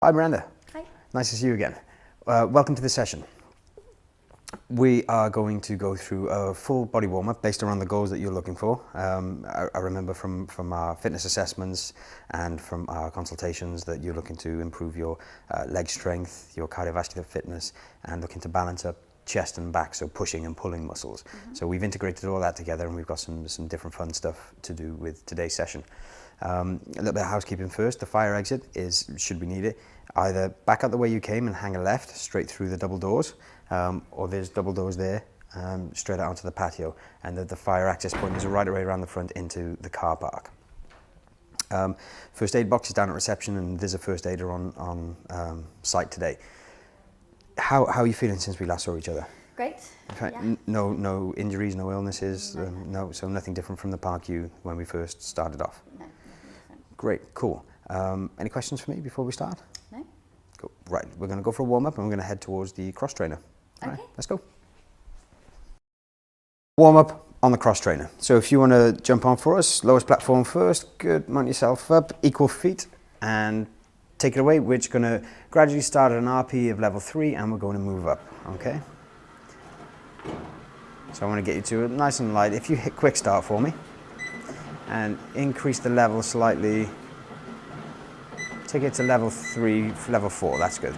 Hi Miranda. Hi. Nice to see you again. Welcome to this session. We are going to go through a full body warm-up based around the goals that you're looking for. I remember from our fitness assessments and from our consultations that you're looking to improve your leg strength, your cardiovascular fitness, and looking to balance up chest and back, so pushing and pulling muscles. So we've integrated all that together, and we've got some different fun stuff to do with today's session. A little bit of housekeeping first. The fire exit is, should we need it, either back out the way you came and hang a left straight through the double doors, or there's double doors there, straight out onto the patio, and the fire access point is right away around the front into the car park. First aid box is down at reception, and there's a first aider on site today. How are you feeling since we last saw each other? Great. Okay. Yeah. No injuries, no illnesses, No. So nothing different from the park you when we first started off. No, nothing different. Great, cool. Any questions for me before we start? No. Cool. Right, we're going to go for a warm-up and we're going to head towards the cross trainer. All Okay. right, let's go. Warm-up on the cross trainer. So if you want to jump on for us, lowest platform first, good, mount yourself up, equal feet, and take it away. We're just going to gradually start at an RP of level 3 and we're going to move up, okay? So I want to get you to it nice and light. If you hit quick start for me and increase the level slightly, take it to level 3, level 4, that's good.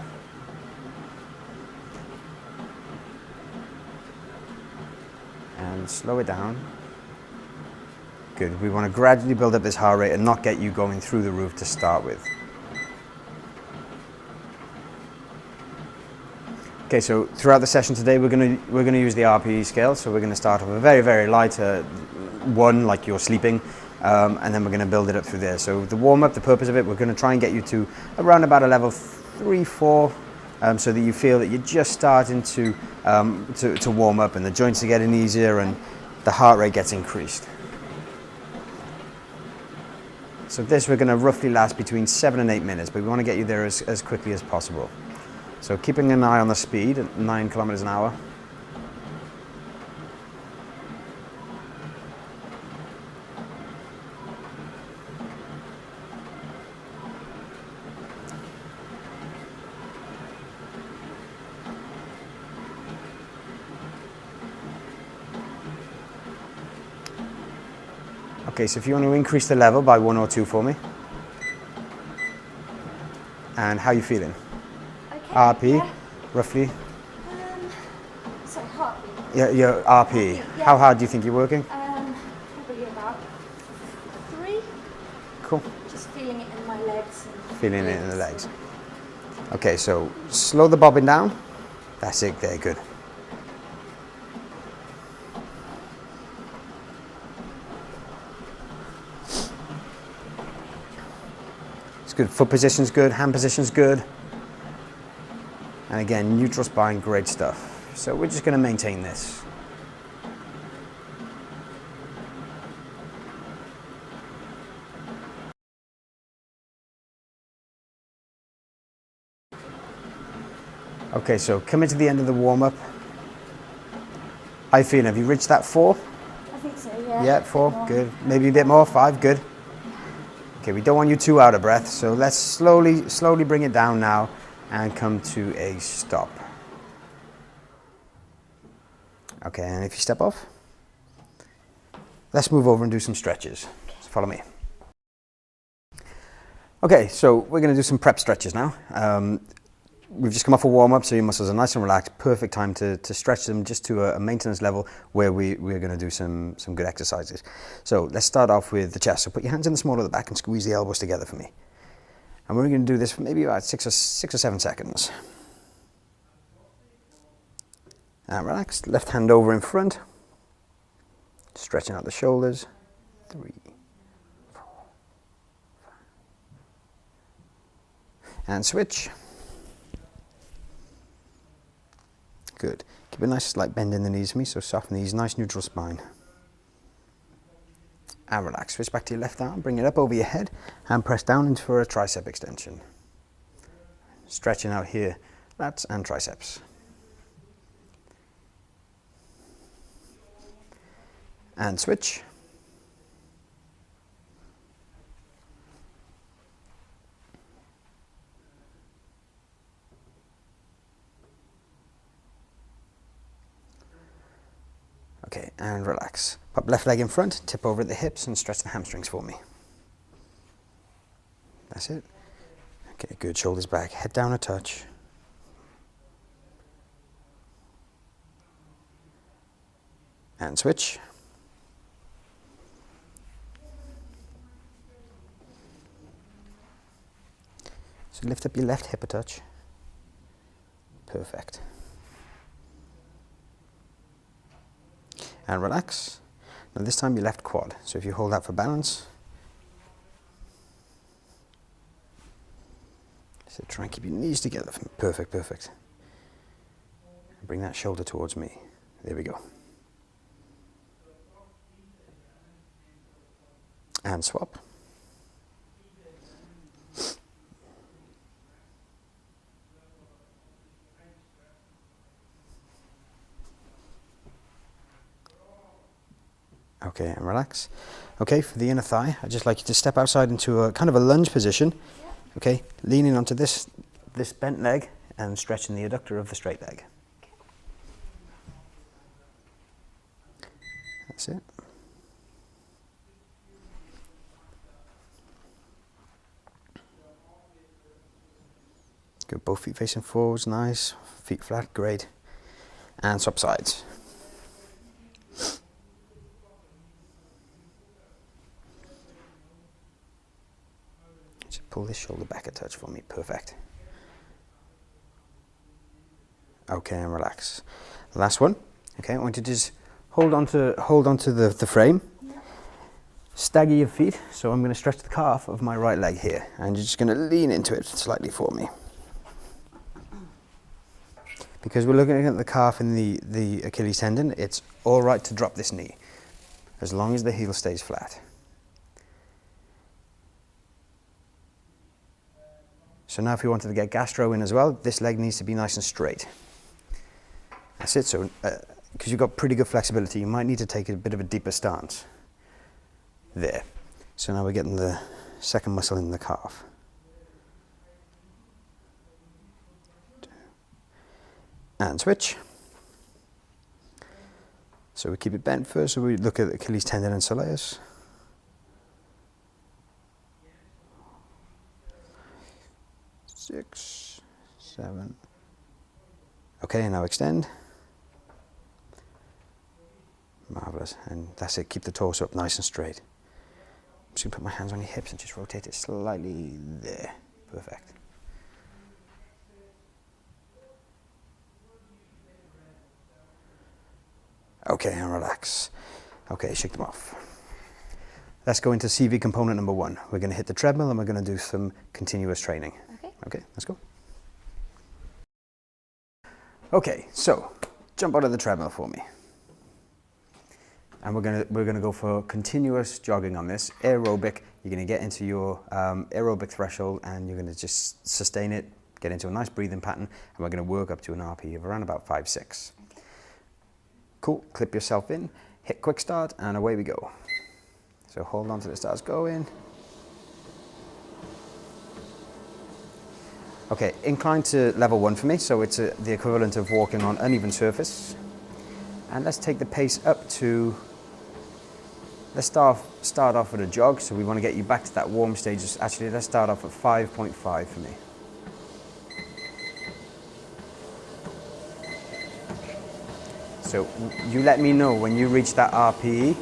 And slow it down. Good, we want to gradually build up this heart rate and not get you going through the roof to start with. Okay, so throughout the session today we're going to use the RPE scale. So we're going to start off a very light 1, like you're sleeping, and then we're going to build it up through there. So the warm-up, the purpose of it, we're going to try and get you to around about a level 3, 4, so that you feel that you're just starting to warm up and the joints are getting easier and the heart rate gets increased. So this we're going to roughly last between 7 and 8 minutes, but we want to get you there as quickly as possible. So keeping an eye on the speed at 9 kilometers an hour. Okay, so if you want to increase the level by 1 or 2 for me. And how are you feeling? Okay. RP, Yeah. roughly? Sorry, heartbeat. Yeah, your RP. Yeah. How hard do you think you're working? Probably about 3. Cool. Just feeling it in my legs. And Feeling it in the legs. Okay, so slow the bobbing down. That's it, there, good. It's good, foot position's good, hand position's good. And again, neutral spine, great stuff. So we're just going to maintain this. Okay, so coming to the end of the warm-up. How you feeling? Have you reached that 4? I think so, yeah. Yeah, 4, good. Maybe a bit more, 5, good. Okay, we don't want you too out of breath, so let's slowly bring it down now and come to a stop. Okay, and if you step off, let's move over and do some stretches. So follow me. Okay, so we're going to do some prep stretches now. We've just come off a warm-up, so your muscles are nice and relaxed. Perfect time to stretch them just to a maintenance level where we're going to do some good exercises. So let's start off with the chest. So put your hands in the small of the back and squeeze the elbows together for me. And we're going to do this for maybe about 6 or 7 seconds. And relax. Left hand over in front. Stretching out the shoulders. 3, 4, 5. And switch. Good. Keep a nice slight bend in the knees for me, so soften these, nice neutral spine. And relax. Switch back to your left arm, bring it up over your head, and press down into for a tricep extension. Stretching out here, lats and triceps. And switch. Okay, and relax. Pop left leg in front, tip over at the hips and stretch the hamstrings for me. That's it. Okay, good, shoulders back, head down a touch. And switch. So lift up your left hip a touch. Perfect. And relax. Now this time your left quad. So if you hold that for balance. So try and keep your knees together. Perfect, perfect. Bring that shoulder towards me. There we go. And swap. Okay, and relax. Okay, for the inner thigh, I'd just like you to step outside into a kind of a lunge position. Okay, leaning onto this bent leg and stretching the adductor of the straight leg. That's it. Good, both feet facing forwards, nice. Feet flat, great. And swap sides. Just pull this shoulder back a touch for me, perfect. Okay, and relax. Last one. Okay, I want you to just hold on to the frame. Stagger your feet, so I'm going to stretch the calf of my right leg here, and you're just going to lean into it slightly for me. Because we're looking at the calf and the Achilles tendon, it's all right to drop this knee, as long as the heel stays flat. So now if you wanted to get gastro in as well, this leg needs to be nice and straight. That's it, so because you've got pretty good flexibility, you might need to take a bit of a deeper stance. There. So now we're getting the second muscle in the calf. And switch. So we keep it bent first, so we look at the Achilles tendon and soleus. Six, seven. Okay, now extend. Marvelous, and that's it, keep the torso up nice and straight. I'm just going to put my hands on your hips and just rotate it slightly there. Perfect. Okay, and relax. Okay, shake them off. Let's go into CV component number 1. We're going to hit the treadmill and we're going to do some continuous training. Okay, let's go. Okay, so jump out of the treadmill for me. And we're gonna go for continuous jogging on this, aerobic. You're gonna get into your aerobic threshold and you're gonna just sustain it, get into a nice breathing pattern, and we're gonna work up to an RP of around about 5-6. Cool, clip yourself in, hit quick start, and away we go. So hold on till it starts going. Okay, incline to level 1 for me, so it's the equivalent of walking on uneven surface. And let's take the pace up to, let's start off with a jog, so we want to get you back to that warm stage. Actually, let's start off at 5.5 for me. So you let me know when you reach that RPE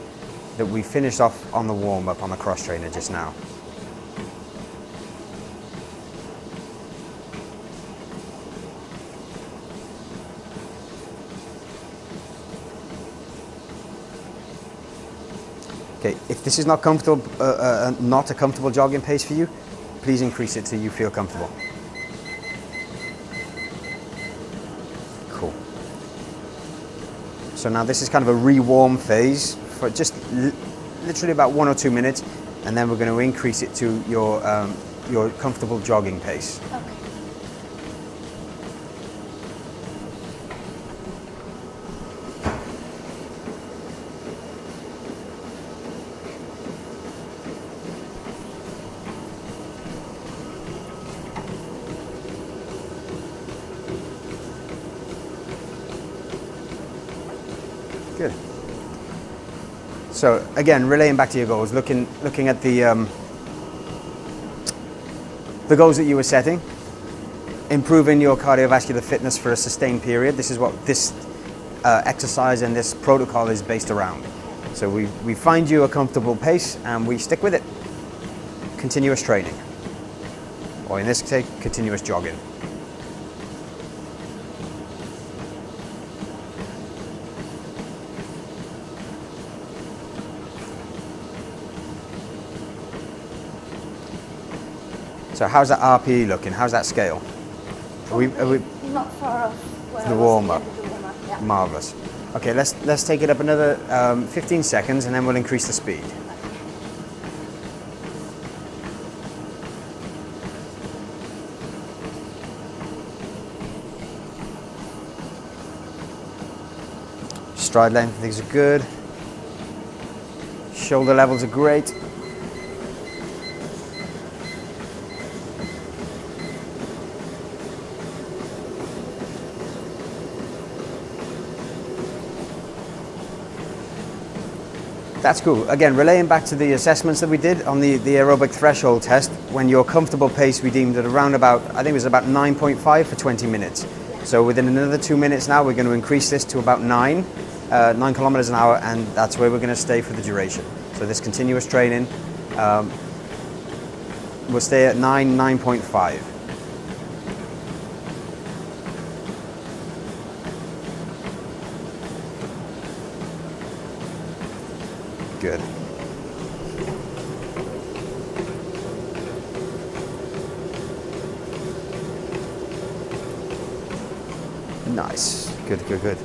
that we finished off on the warm-up on the cross trainer just now. Okay, if this is not comfortable, not a comfortable jogging pace for you, please increase it till you feel comfortable. Cool. So now this is kind of a re-warm phase for just literally about 1 or 2 minutes, and then we're going to increase it to your comfortable jogging pace. Okay. Good. So again, relaying back to your goals, looking at the goals that you were setting, improving your cardiovascular fitness for a sustained period. This is what this exercise and this protocol is based around. So we find you a comfortable pace and we stick with it. Continuous training, or in this case, continuous jogging. So how's that RPE looking? How's that scale? Are we not far off where the I was warm-up? at the end of the warm-up, yeah. Marvelous. Okay, let's take it up another 15 seconds, and then we'll increase the speed. Stride length, things are good. Shoulder levels are great. That's cool. Again, relaying back to the assessments that we did on the aerobic threshold test, when your comfortable pace we deemed at around about, I think it was about 9.5 for 20 minutes. Yeah. So within another 2 minutes now, we're going to increase this to about 9 kilometers an hour, and that's where we're going to stay for the duration. So this continuous training, we'll stay at 9.5. Good. Nice. Good, good, good.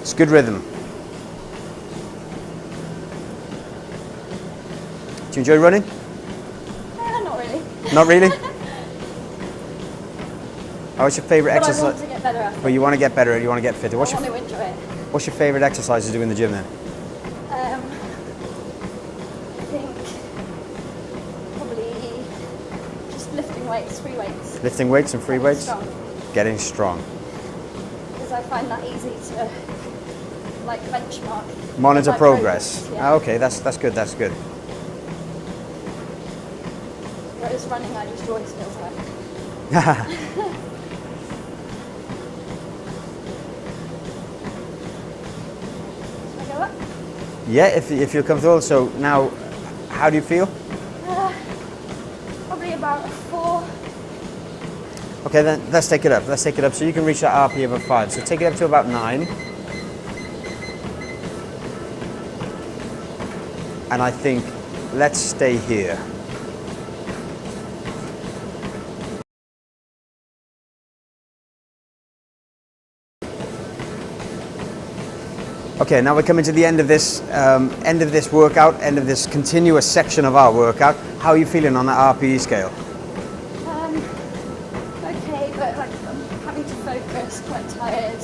It's good rhythm. Do you enjoy running? Not really. Not really? What's your favourite exercise? I want to get better at it. Well, you want to get better, you want to get fitter. I want to enjoy it. What's your favourite exercise to do in the gym then? I think probably just lifting weights, free weights. Lifting weights and free weights? Strong. Getting strong. Because I find that easy to like benchmark. Monitor my progress. Yeah. Okay, that's good, that's good. Whereas running, I just always feels like. Yeah, if you're comfortable. So now, how do you feel? Probably about 4. Okay, then let's take it up. Let's take it up so you can reach that RPE of 5. So take it up to about 9. And I think let's stay here. Okay, now we're coming to the end of this workout, end of this continuous section of our workout. How are you feeling on that RPE scale? Okay, but like I'm having to focus, quite tired.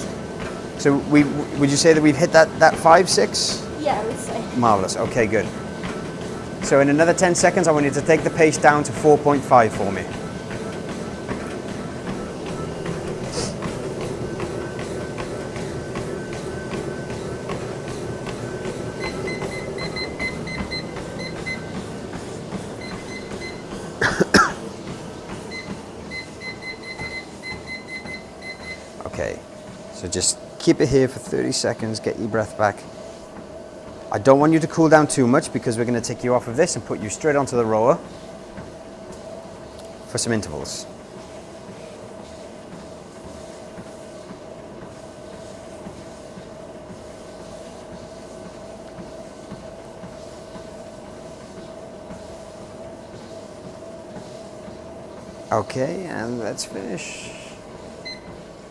So would you say that we've hit that 5, 6? Yeah, I would say. Marvelous. Okay, good. So in another 10 seconds, I want you to take the pace down to 4.5 for me. Okay, so just keep it here for 30 seconds, get your breath back. I don't want you to cool down too much because we're going to take you off of this and put you straight onto the rower for some intervals. Okay, and let's finish.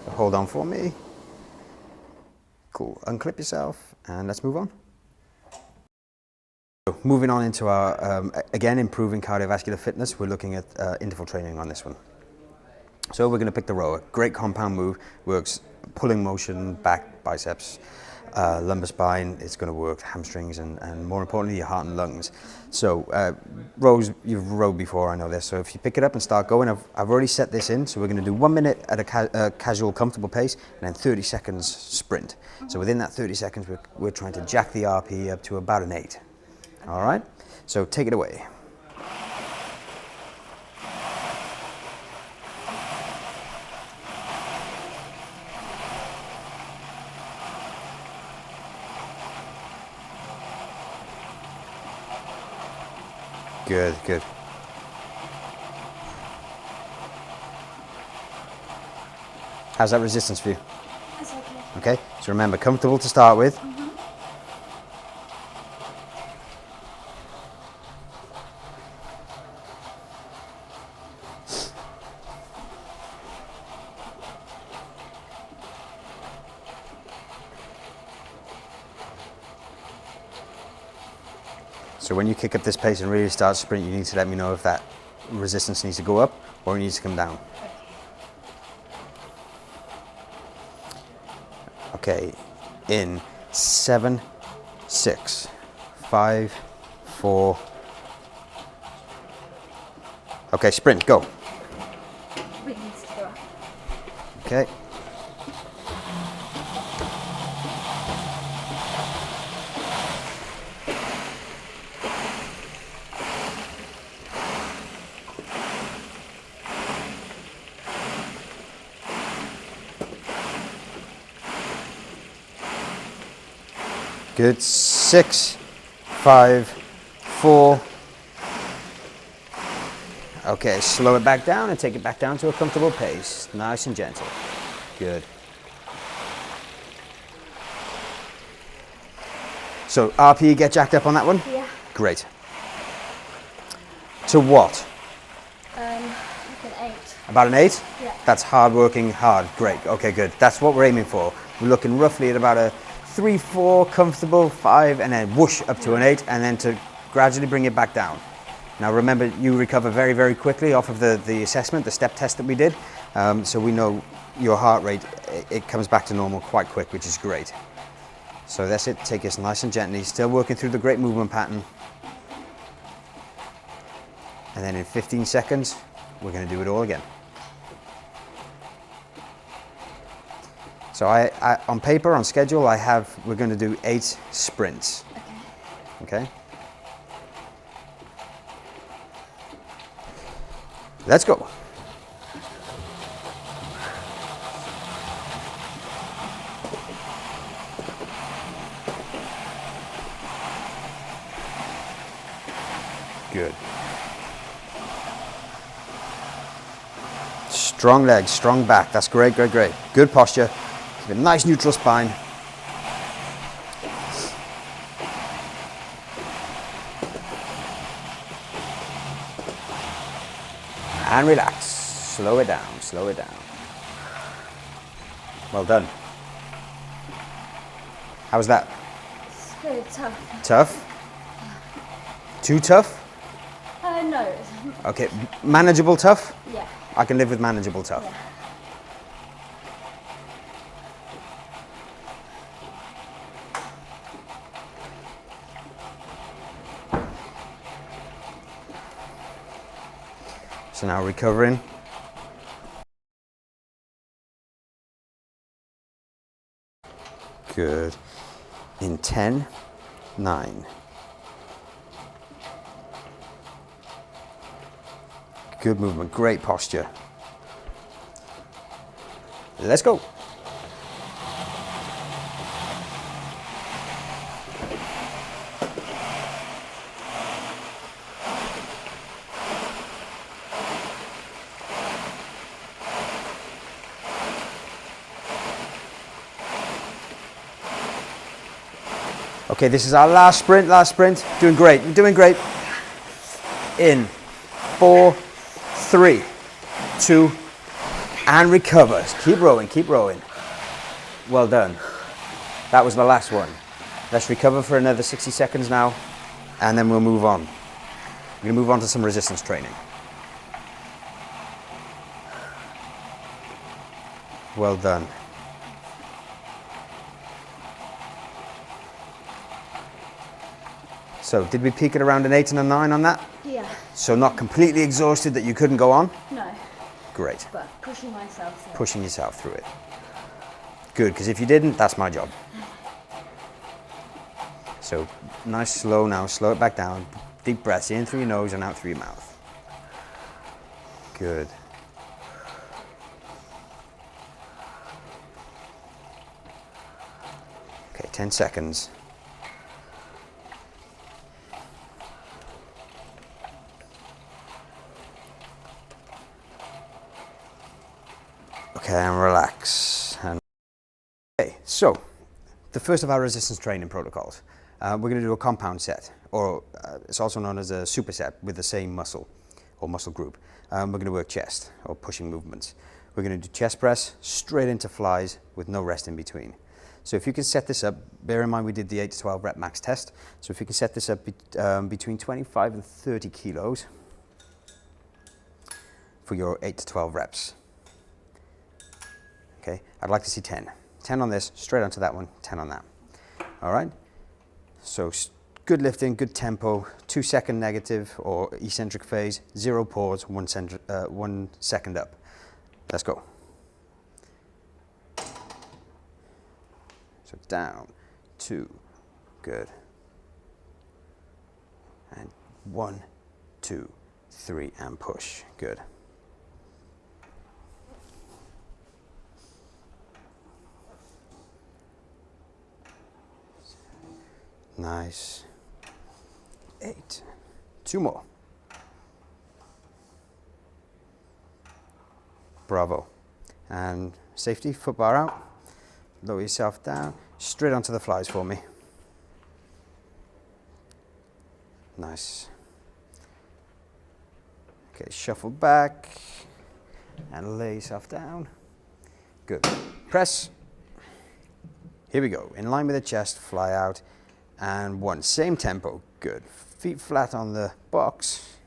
Hold on for me. Cool, unclip yourself and let's move on. Moving on into our, again, improving cardiovascular fitness, we're looking at interval training on this one. So we're going to pick the rower. Great compound move, works pulling motion, back, biceps. lumbar spine, it's going to work hamstrings and more importantly your heart and lungs. So rows, you've rowed before, I know this, so if you pick it up and start going, I've already set this in, so we're going to do 1 minute at a casual comfortable pace and then 30 seconds sprint. So within that 30 seconds we're trying to jack the RP up to about an 8. All right, so take it away. Good, good. How's that resistance for you? That's okay. Okay, so remember, comfortable to start with. So when you kick up this pace and really start to sprint, you need to let me know if that resistance needs to go up or it needs to come down. Okay, in 7, 6, 5, 4. Okay, sprint, go. We need to go up. Okay. Good. 6, 5, 4. Okay, slow it back down and take it back down to a comfortable pace. Nice and gentle. Good. So RP, get jacked up on that one? Yeah. Great. To what? Like an 8. About an 8? Yeah. That's hard working, hard. Great. Okay, good. That's what we're aiming for. We're looking roughly at about a 3, 4, comfortable, 5, and then whoosh up to an 8, and then to gradually bring it back down. Now remember, you recover very, very quickly off of the assessment, the step test that we did. So we know your heart rate, it comes back to normal quite quick, which is great. So that's it. Take this nice and gently, still working through the great movement pattern. And then in 15 seconds, we're going to do it all again. So I on paper, on schedule, we're going to do 8 sprints. Okay? Let's go. Good. Strong legs, strong back. That's great, great, great. Good posture. Keep a nice neutral spine. And relax. Slow it down, slow it down. Well done. How was that? It's very tough. Tough? Too tough? No. Okay, manageable tough? Yeah. I can live with manageable tough. Yeah. So now recovering. Good. In 10, 9. Good movement, great posture. Let's go. Okay, this is our last sprint, Doing great, you're doing great. In 4, 3, 2, and recover. Keep rowing, keep rowing. Well done. That was the last one. Let's recover for another 60 seconds now, and then we'll move on. We're going to move on to some resistance training. Well done. So did we peak at around an 8 and a 9 on that? Yeah. So not completely exhausted that you couldn't go on? No. Great. But pushing myself through. Pushing yourself through it. Good, because if you didn't, that's my job. So nice slow now, slow it back down. Deep breaths in through your nose and out through your mouth. Good. Okay, 10 seconds. Okay, and relax. And okay, so the first of our resistance training protocols. We're going to do a compound set, or it's also known as a superset with the same muscle or muscle group. We're going to work chest or pushing movements. We're going to do chest press straight into flies with no rest in between. So if you can set this up, bear in mind we did the 8 to 12 rep max test. So if you can set this up between 25 and 30 kilos for your 8 to 12 reps. Okay, I'd like to see 10. 10 on this, straight onto that one, 10 on that. All right, so good lifting, good tempo, 2 second negative or eccentric phase, 0 pause, 1 second up. Let's go. So down, 2, good. And 1, 2, 3, and push, good. Nice. 8. 2 more. Bravo. And safety, foot bar out. Lower yourself down. Straight onto the flies for me. Nice. Okay, shuffle back. And lay yourself down. Good. Press. Here we go. In line with the chest, fly out. And 1, same tempo, good. Feet flat on the box.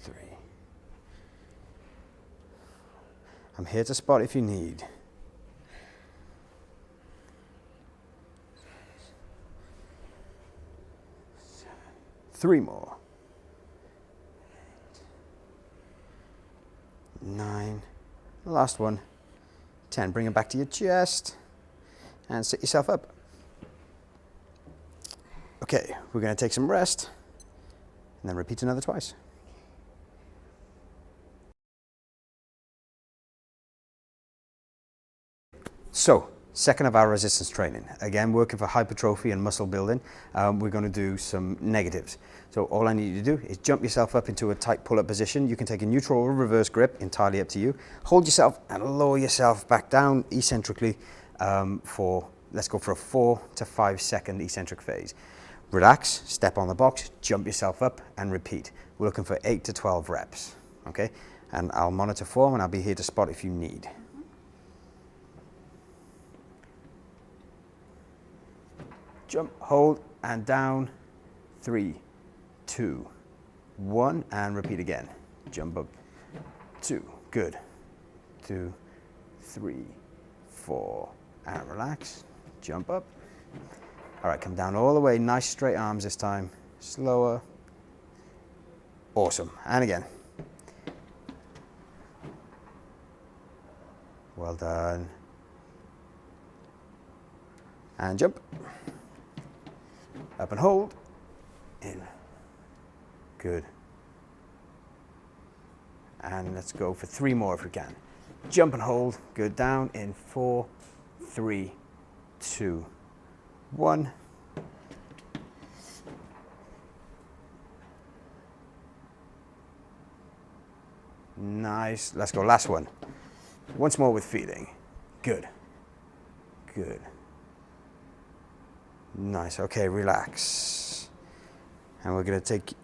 3. I'm here to spot if you need. 3 more. 9. Last one. 10. Bring it back to your chest. And sit yourself up. Okay, we're going to take some rest and then repeat another twice. So, second of our resistance training. Again, working for hypertrophy and muscle building. We're going to do some negatives. So all I need you to do is jump yourself up into a tight pull-up position. You can take a neutral or reverse grip, entirely up to you. Hold yourself and lower yourself back down eccentrically let's go for a 4 to 5 second eccentric phase. Relax, step on the box, jump yourself up and repeat. We're looking for 8 to 12 reps, okay? And I'll monitor form and I'll be here to spot if you need. Jump, hold, and down. 3, 2, 1, and repeat again. Jump up, 2, good. 2, 3, 4, and relax. Jump up. All right, come down all the way. Nice straight arms this time. Slower. Awesome. And again. Well done. And jump. Up and hold. In. Good. And let's go for 3 more if we can. Jump and hold. Good. Down in 4, 3, 2, 1. Nice. Let's go. Last one. Once more with feeling. Good. Good. Nice. Okay, relax. And we're going to take a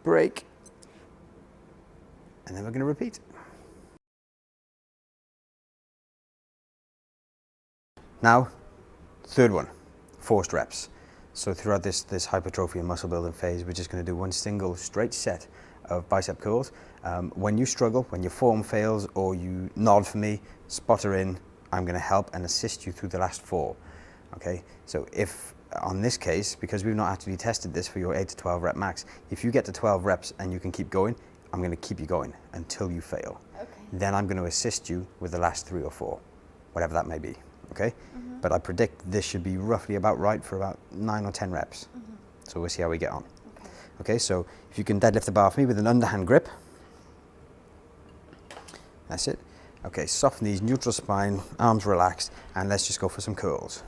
break. And then we're going to repeat. Now, third one, forced reps. So throughout this hypertrophy and muscle building phase, we're just going to do one single straight set of bicep curls. When you struggle, when your form fails, or you nod for me, spot her in, I'm going to help and assist you through the last 4. Okay, so if on this case, because we've not actually tested this for your 8 to 12 rep max, if you get to 12 reps and you can keep going, I'm going to keep you going until you fail. Okay. Then I'm going to assist you with the last 3 or 4, whatever that may be, okay? But I predict this should be roughly about right for about 9 or 10 reps. So we'll see how we get on. Okay, so if you can deadlift the bar for me with an underhand grip. That's it. Okay, soft knees, neutral spine, arms relaxed, and let's just go for some curls.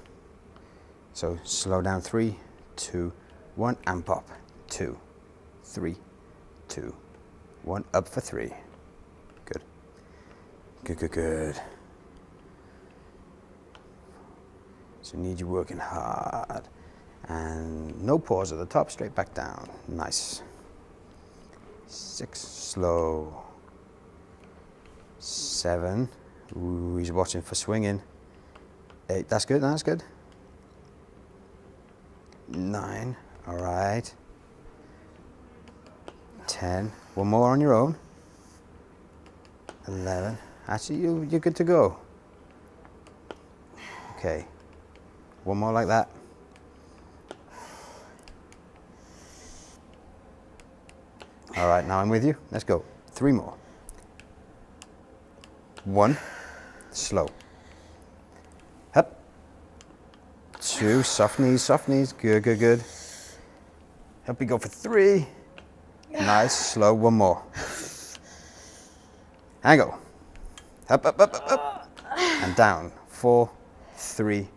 So slow down, 3, 2, 1, and pop. 2, 3, 2, 1, up for 3. Good. Good, good, good. So need you working hard. And no pause at the top, straight back down. Nice. 6, slow. 7, ooh, he's watching for swinging. 8, that's good, that's good. 9, all right. 10, one more on your own. 11, actually you're good to go. Okay, one more like that. All right, now I'm with you, let's go. 3 more. 1, slow. Up. 2, soft knees, good, good, good. Up we go for 3. Nice, slow, 1 more. And go. Up, up, up, up, up. And down. 4, 3,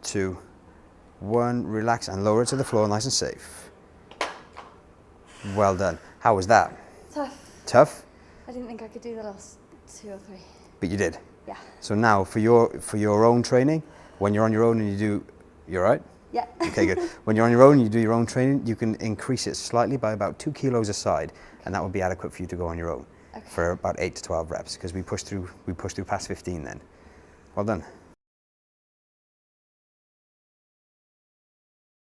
2, 1. Relax and lower it to the floor, nice and safe. Well done. How was that? Tough. Tough? I didn't think I could do the last 2 or 3. But you did? Yeah. So now for your own training, when you're on your own and you do, you're right? Yeah. Okay, good. When you're on your own and you do your own training, you can increase it slightly by about 2 kilos a side, and that would be adequate for you to go on your own for about 8 to 12 reps, because we push through past 15 then. Well done.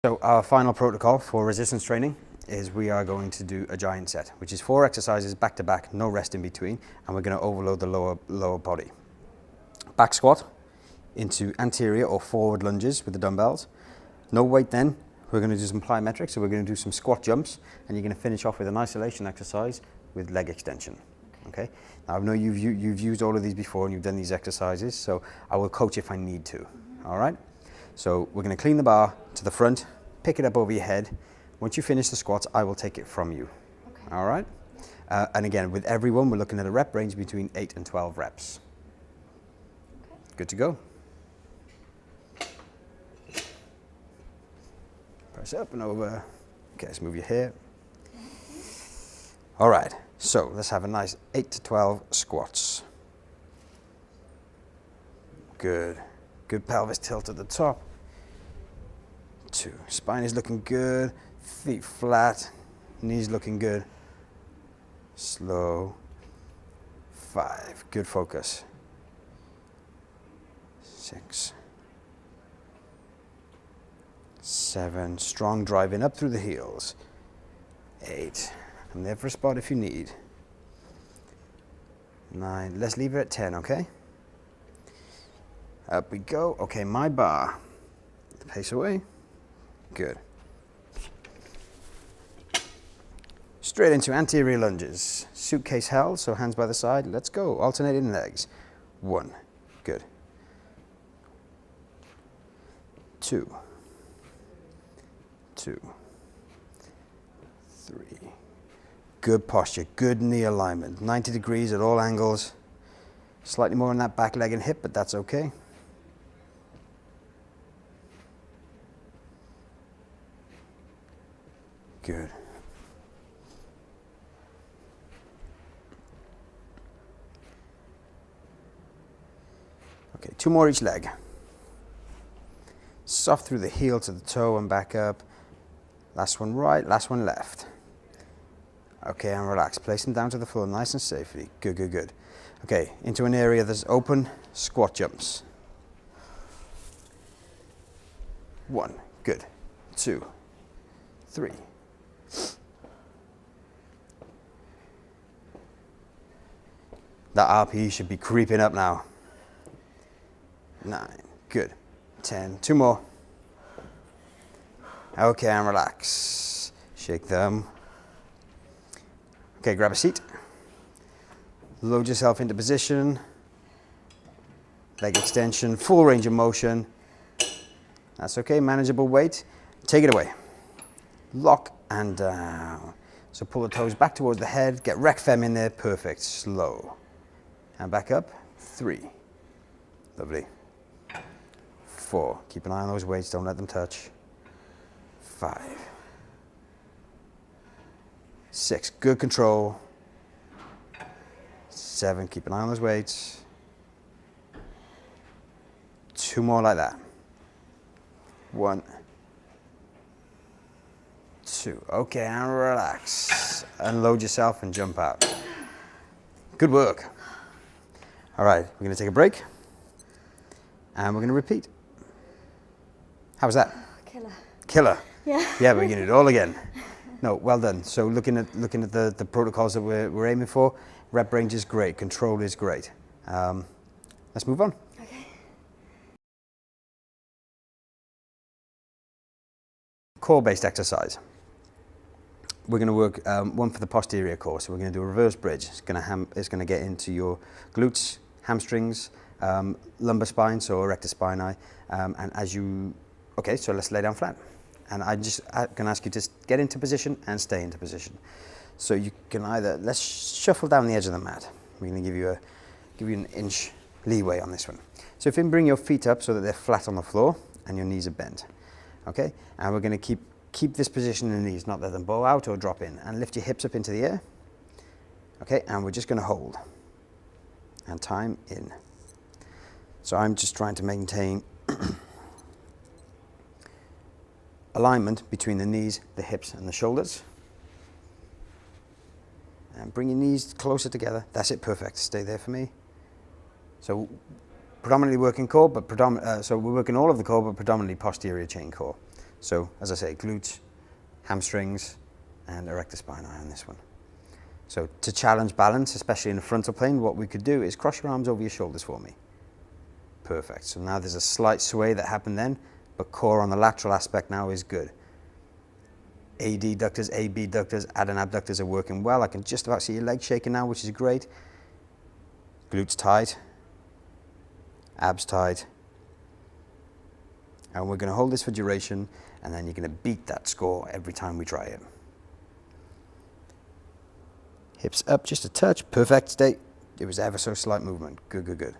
So our final protocol for resistance training is we are going to do a giant set, which is 4 exercises back to back, no rest in between, and we're going to overload the lower body. Back squat into anterior or forward lunges with the dumbbells. No weight then. We're going to do some plyometrics, so we're going to do some squat jumps, and you're going to finish off with an isolation exercise with leg extension. Okay. Now I know you've used all of these before and you've done these exercises, so I will coach if I need to. All right. So we're going to clean the bar to the front, pick it up over your head. Once you finish the squats, I will take it from you. Okay. All right? And again, with everyone, we're looking at a rep range between 8 and 12 reps. Okay. Good to go. Press up and over. Okay, let's move your hair. All right, so let's have a nice 8 to 12 squats. Good. Good pelvis tilt at the top. 2, spine is looking good. Feet flat, knees looking good. Slow. 5, good focus. 6, 7, strong driving up through the heels. 8, I'm there for a spot if you need. 9, let's leave it at 10, okay? Up we go. Okay, my bar. Pace away. Good. Straight into anterior lunges. Suitcase held, so hands by the side. Let's go. Alternating legs. 1. Good. 2. 2. 3. Good posture. Good knee alignment. 90 degrees at all angles. Slightly more on that back leg and hip, but that's okay. Good. Okay, 2 more each leg. Soft through the heel to the toe and back up. Last one right, last one left. Okay, and relax. Place them down to the floor nice and safely. Good, good, good. Okay, into an area that's open, squat jumps. 1, good. 2, 3. That RPE should be creeping up now. 9, good. 10, 2 more. Okay, and relax. Shake them. Okay, grab a seat. Load yourself into position. Leg extension, full range of motion. That's okay, manageable weight. Take it away. Lock and down. So pull the toes back towards the head, get rec fem in there, perfect, slow. And back up, 3. Lovely. 4, keep an eye on those weights, don't let them touch. 5. 6, good control. 7, keep an eye on those weights. 2 more like that. 1, 2. Okay, and relax. Unload yourself and jump out. Good work. All right, we're going to take a break. And we're going to repeat. How was that? Killer. Killer. Yeah. Yeah, we're going to do it all again. No, well done. So looking at the protocols that we're aiming for, rep range is great, control is great. Let's move on. Okay. Core-based exercise. We're going to work one for the posterior core. So we're going to do a reverse bridge. It's going to get into your glutes, hamstrings, lumbar spine, so erector spinae, and as you. Okay, so let's lay down flat. And I'm going to ask you to get into position and stay into position. So you can either, let's shuffle down the edge of the mat. We're going to give you an inch leeway on this one. So if you can bring your feet up so that they're flat on the floor and your knees are bent. Okay, and we're going to keep this position in the knees, not let them bow out or drop in, and lift your hips up into the air. Okay, and we're just going to hold. And time in. So I'm just trying to maintain alignment between the knees, the hips, and the shoulders. And bring your knees closer together. That's it, perfect. Stay there for me. So predominantly working core, but so we're working all of the core, but predominantly posterior chain core. So as I say, glutes, hamstrings, and erector spinae on this one. So to challenge balance, especially in the frontal plane, what we could do is cross your arms over your shoulders for me. Perfect. So now there's a slight sway that happened then, but core on the lateral aspect now is good. AD ductors, AB ductors, add and abductors are working well. I can just about see your legs shaking now, which is great. Glutes tight, abs tight. And we're going to hold this for duration, and then you're going to beat that score every time we try it. Hips up just a touch, perfect, stay. It was ever so slight movement, good, good, good.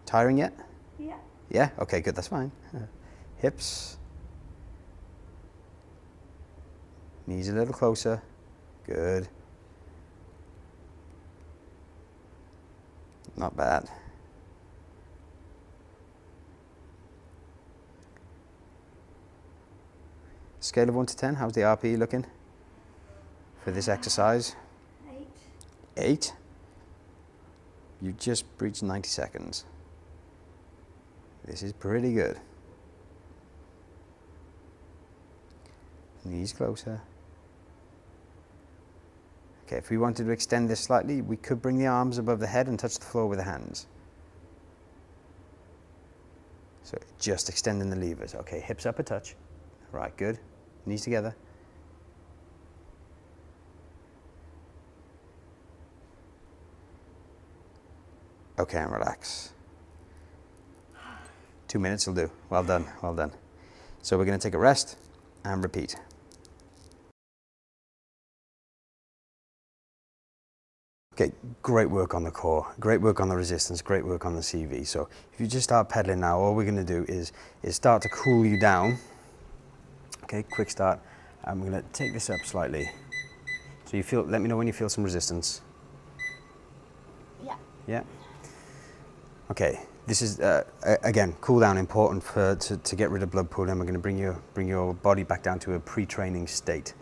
Tiring yet? Yeah. Yeah? Okay, good, that's fine. Hips. Knees a little closer. Good. Not bad. Scale of 1 to 10, how's the RPE looking for this exercise? 8. 8? You just breached 90 seconds. This is pretty good. Knees closer. Okay, if we wanted to extend this slightly, we could bring the arms above the head and touch the floor with the hands. So just extending the levers. Okay, hips up a touch. Right, good. Knees together. Okay, and relax. 2 minutes will do. Well done, well done. So we're going to take a rest and repeat. Okay, great work on the core, great work on the resistance, great work on the CV. So if you just start pedaling now, all we're going to do is start to cool you down. Okay, quick start. I'm going to take this up slightly. So you feel, let me know when you feel some resistance. Yeah. Yeah? Okay, this is, again, cool down, important to get rid of blood pooling. We're going to bring your body back down to a pre-training state.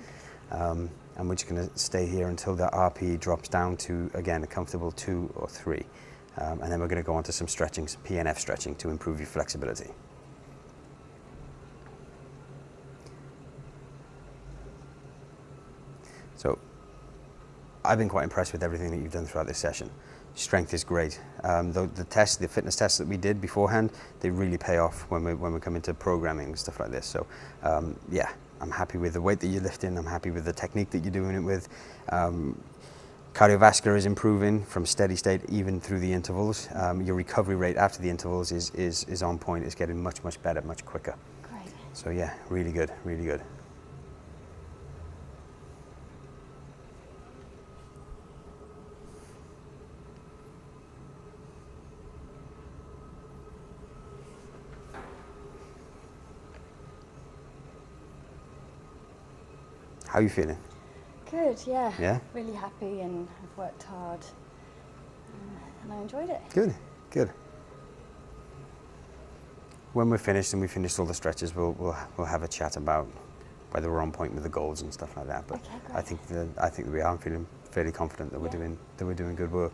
And we're just going to stay here until the RPE drops down to, again, a comfortable 2 or 3. And then we're going to go on to some stretching, some PNF stretching to improve your flexibility. So I've been quite impressed with everything that you've done throughout this session. strength is great. The fitness tests that we did beforehand, they really pay off when we come into programming and stuff like this. So yeah, I'm happy with the weight that you're lifting. I'm happy with the technique that you're doing it with. Cardiovascular is improving from steady state even through the intervals. Your recovery rate after the intervals is on point. It's getting much better, much quicker. Great. So yeah, really good, really good. How are you feeling? Good, yeah. Yeah? Really happy, and I've worked hard, and I enjoyed it. Good, good. When we're finished and we finished all the stretches, we'll have a chat about whether we're on point with the goals and stuff like that. But Okay, great. I think we are. I'm feeling fairly confident that we're doing good work.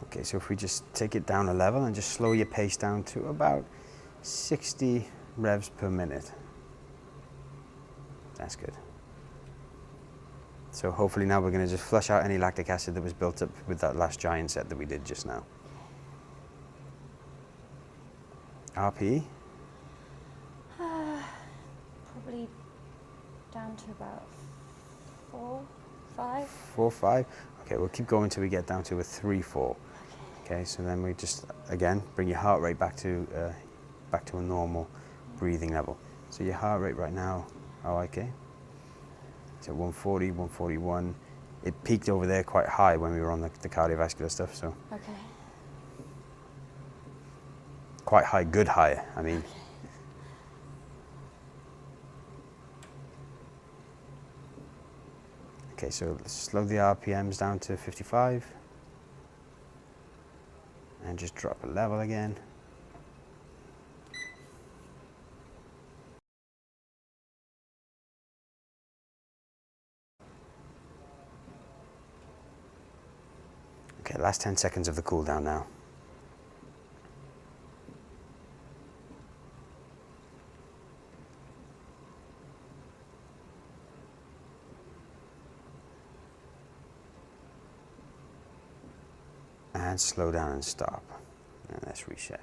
Okay, so if we just take it down a level and just slow your pace down to about 60 revs per minute. That's good. So hopefully now we're going to just flush out any lactic acid that was built up with that last giant set that we did just now. RP? Probably down to about 4, 5. 4, 5? Okay, we'll keep going till we get down to a 3, 4. Okay, so then we just, again, bring your heart rate back to a normal breathing level. So your heart rate right now, oh, okay. It's at 140, 141. It peaked over there quite high when we were on the cardiovascular stuff, so. Okay. Quite high, good high, I mean. Okay, so let's slow the RPMs down to 55. And just drop a level again. Okay, last 10 seconds of the cool down now. And slow down and stop. And let's reset.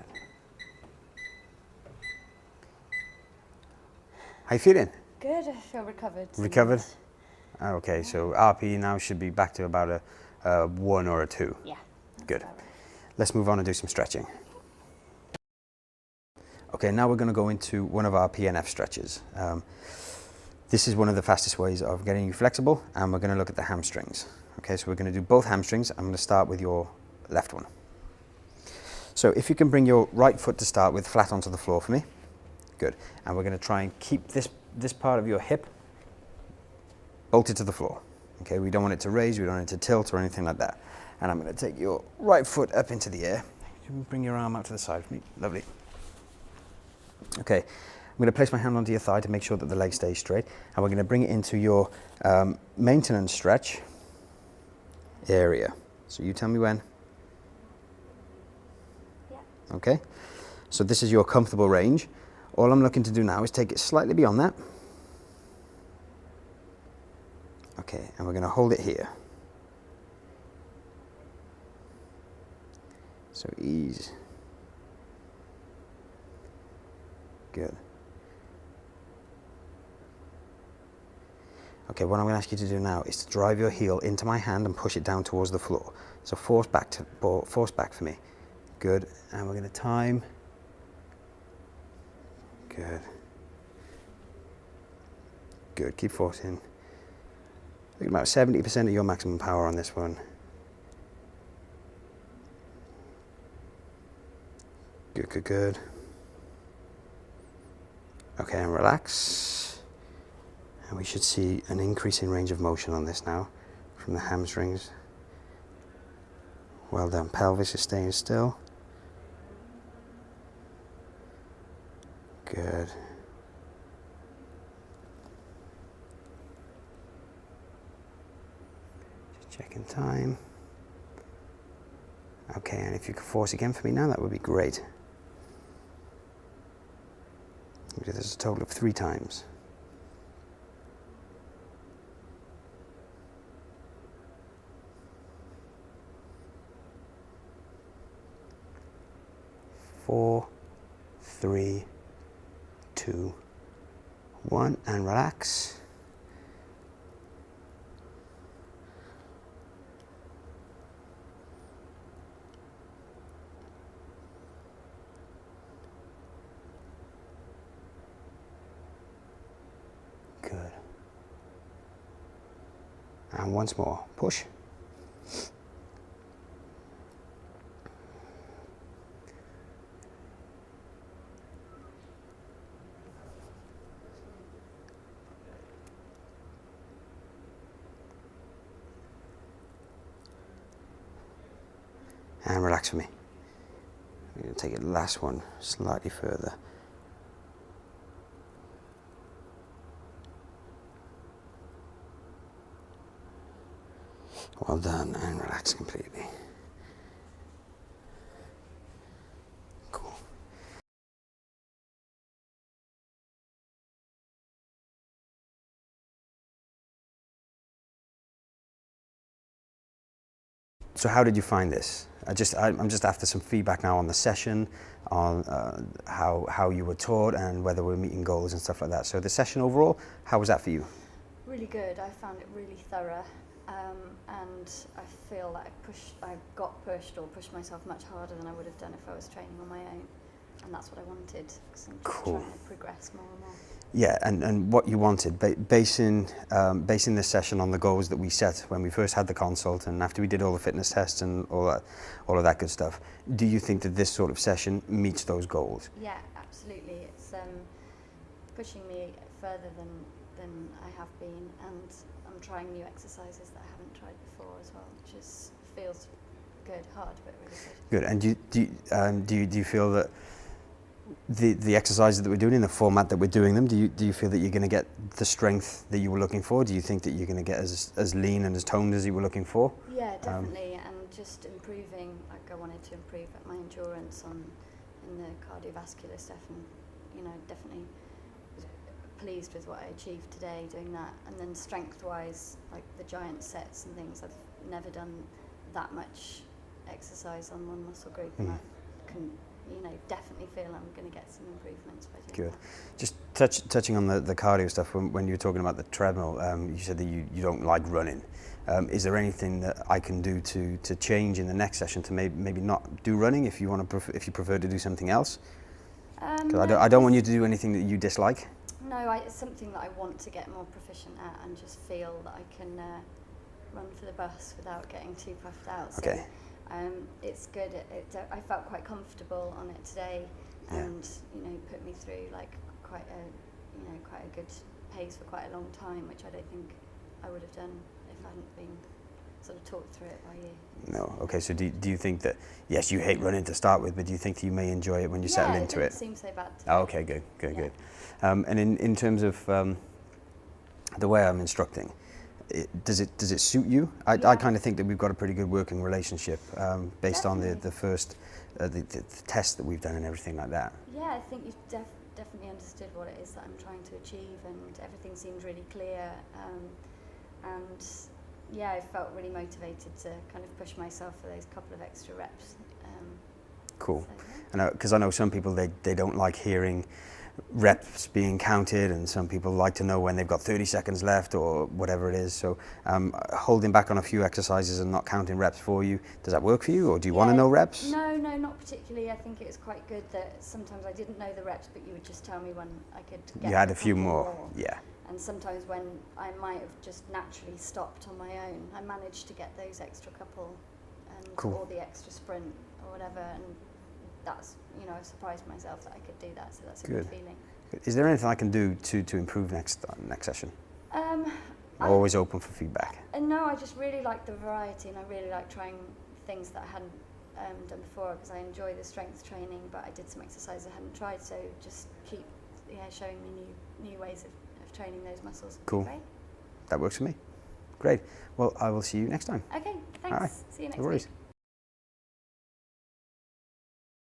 How you feeling? Good, I feel recovered. Recovered? Okay, so RP now should be back to about a 1 or a 2. Yeah. Good. About right. Let's move on and do some stretching. Okay, now we're going to go into one of our PNF stretches. This is one of the fastest ways of getting you flexible, and we're going to look at the hamstrings. Okay, so we're going to do both hamstrings. I'm going to start with your left one. So if you can bring your right foot to start with flat onto the floor for me. Good. And we're going to try and keep this part of your hip bolted to the floor. Okay, we don't want it to raise, we don't want it to tilt or anything like that. And I'm going to take your right foot up into the air. You can bring your arm out to the side for me. Lovely. Okay, I'm going to place my hand onto your thigh to make sure that the leg stays straight. And we're going to bring it into your maintenance stretch area. So you tell me when. Yeah. Okay, so this is your comfortable range. All I'm looking to do now is take it slightly beyond that. Okay, and we're going to hold it here. So ease. Good. Okay, what I'm going to ask you to do now is to drive your heel into my hand and push it down towards the floor. So force back for me. Good, and we're going to time. Good. Good, keep forcing. Look at about 70% of your maximum power on this one. Good, good, good. Okay, and relax. And we should see an increase in range of motion on this now from the hamstrings. Well done, pelvis is staying still. Good. Just checking time. Okay, and if you could force again for me now, that would be great. we do this a total of 3 times. Four, 3, 2, 1, and relax. Good. And once more, push. And relax for me. I'm going to take the last one slightly further. Well done, and relax completely. Cool. So how did you find this? I'm just after some feedback now on the session, on how you were taught and whether we're meeting goals and stuff like that. So the session overall, how was that for you? Really good. I found it really thorough, and I feel like I got pushed or pushed myself much harder than I would have done if I was training on my own. And that's what I wanted, because I'm just trying to progress more and more. Yeah, and what you wanted, basing this session on the goals that we set when we first had the consult and after we did all the fitness tests and all of that good stuff. Do you think that this sort of session meets those goals? Yeah, absolutely. It's pushing me further than I have been, and I'm trying new exercises that I haven't tried before as well, which feels good, hard, but really good. Good. And do you feel that the exercises that we're doing in the format that we're doing them, do you feel that you're going to get the strength that you were looking for? Do you think that you're going to get as lean and as toned as you were looking for? Yeah, definitely, and just improving. Like I wanted to improve at my endurance in the cardiovascular stuff, and definitely was pleased with what I achieved today doing that. And then strength-wise, like the giant sets and things, I've never done that much exercise on one muscle group, and I can definitely feel I'm going to get some improvements by doing that. Just touching on the cardio stuff, when you were talking about the treadmill, you said that you don't like running. Is there anything that I can do to change in the next session to maybe not do running if you if you prefer to do something else? Because I don't want you to do anything that you dislike. No, it's something that I want to get more proficient at and just feel that I can run for the bus without getting too puffed out. So, okay. It's good. I felt quite comfortable on it today, and put me through like quite a good pace for quite a long time, which I don't think I would have done if I hadn't been sort of talked through it by you. No. Okay. So do you think that, yes, you hate running to start with, but do you think you may enjoy it when you settle into it? It didn't seem so bad today. Oh, okay. Good. And in terms of the way I'm instructing, does it suit you? I kind of think that we've got a pretty good working relationship based Definitely. on the first the tests that we've done and everything like that. Yeah, I think you've definitely understood what it is that I'm trying to achieve, and everything seemed really clear. And yeah, I felt really motivated to kind of push myself for those couple of extra reps. Cool. So, yeah. And because I know some people they don't like hearing reps being counted, and some people like to know when they've got 30 seconds left or whatever it is. So holding back on a few exercises and not counting reps for you, does that work for you, or do you want to know reps? No, not particularly. I think it was quite good that sometimes I didn't know the reps, but you would just tell me when I could get You had a few more. Yeah. And sometimes when I might have just naturally stopped on my own, I managed to get those extra couple, and Cool. or the extra sprint or whatever, and that's, I surprised myself that I could do that, so that's a good feeling. Is there anything I can do to improve next session? I'm always open for feedback. No, I just really like the variety, and I really like trying things that I hadn't done before, because I enjoy the strength training, but I did some exercises I hadn't tried, so just keep showing me new ways of training those muscles. Cool. Great. That works for me. Great. Well, I will see you next time. Okay, thanks. All right. See you next No worries. week.